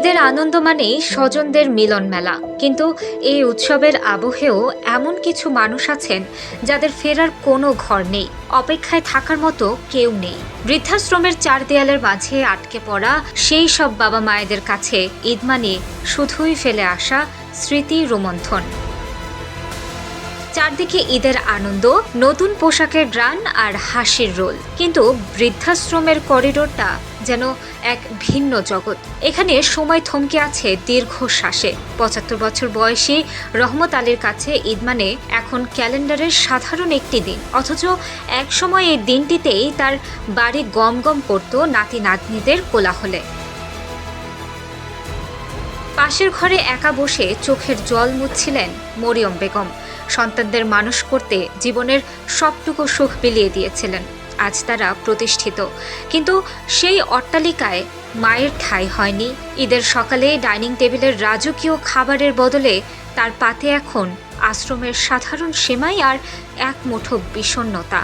ঈদের আনন্দ মানেই স্বজনদের মিলন মেলা, কিন্তু এই উৎসবের আবহেও এমন কিছু মানুষ আছেন যাদের ফেরার কোনো ঘর নেই, অপেক্ষায় থাকার মতো কেউ নেই। বৃদ্ধাশ্রমের চার দেয়ালের মাঝে আটকে পড়া সেই সব বাবা মায়েদের কাছে ঈদ মানে শুধুই ফেলে আসা স্মৃতি রোমন্থন। চারদিকে ঈদের আনন্দ, নতুন পোশাকের গ্রান আর হাসির রোল, কিন্তু বৃদ্ধাশ্রমের করিডোরটা যেন এক ভিন্ন জগৎ। এখানে সময় থমকে আছে দীর্ঘশ্বাসে। ৭৫ বছর বয়সী রহমত আলীর কাছে ঈদ মানে এখন ক্যালেন্ডারের সাধারণ একটি দিন, অথচ এক সময় এই দিনটিতেই তার বাড়ি গম গম করত নাতি নাতনিদের কোলাহলে। পাশের ঘরে একা বসে চোখের জল মুছছিলেন মরিয়ম বেগম। সন্তানদের মানুষ করতে জীবনের সবটুকু সুখ বিলিয়ে দিয়েছিলেন। আজ তারা প্রতিষ্ঠিত, কিন্তু সেই অট্টালিকায় মায়ের ঠাঁই হয়নি। ঈদের সকালে ডাইনিং টেবিলের রাজকীয় খাবারের বদলে তার পাতে এখন আশ্রমের সাধারণ সেমাই আর এক মুঠো বিষণ্ণতা।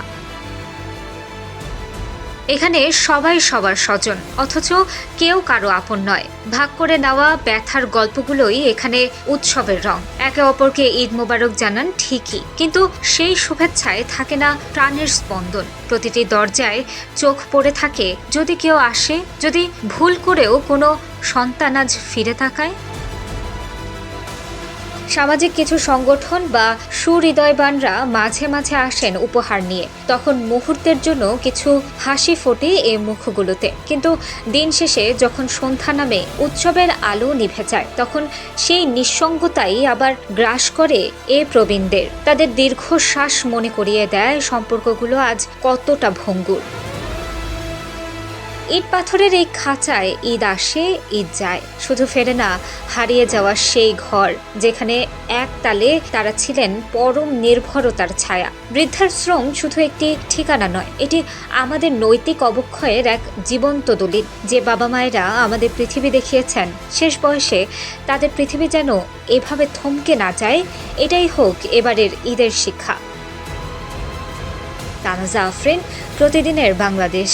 এখানে সবাই সবার স্বজন, অথচ কেউ কারো আপন নয়। ভাগ করে নেওয়া ব্যথার গল্পগুলোই এখানে উৎসবের রং। একে অপরকে ঈদ মোবারক জানান ঠিকই, কিন্তু সেই শুভেচ্ছায় থাকে না প্রাণের স্পন্দন। প্রতিটি দরজায় চোখ পড়ে থাকে, যদি কেউ আসে, যদি ভুল করেও কোনো সন্তান আজ ফিরে তাকায়। সামাজিক কিছু সংগঠন বা সুহৃদয়বানরা মাঝে মাঝে আসেন উপহার নিয়ে, তখন মুহূর্তের জন্য কিছু হাসি ফোটে এই মুখগুলোতে। কিন্তু দিন শেষে যখন সন্ধ্যা নামে, উৎসবের আলো নিভে যায়, তখন সেই নিঃসঙ্গতাই আবার গ্রাস করে এ প্রবীণদের। তাদের দীর্ঘশ্বাস মনে করিয়ে দেয় সম্পর্কগুলো আজ কতটা ভঙ্গুর। ইট পাথরের এই খাঁচায় ঈদ আসে, ঈদ যায়, শুধু ফেরে না হারিয়ে যাওয়া সেই ঘর যেখানে এক তালে তারা ছিলেন পরম নির্ভরতার ছায়া। বৃদ্ধাশ্রম শুধু একটি ঠিকানা নয়, এটি আমাদের নৈতিক অবক্ষয়ের এক জীবন্ত দলিল। যে বাবা মায়েরা আমাদের পৃথিবী দেখিয়েছেন, শেষ বয়সে তাদের পৃথিবী যেন এভাবে থমকে না যায়, এটাই হোক এবারের ঈদের শিক্ষা। তানাজা আফরিন, প্রতিদিনের বাংলাদেশ।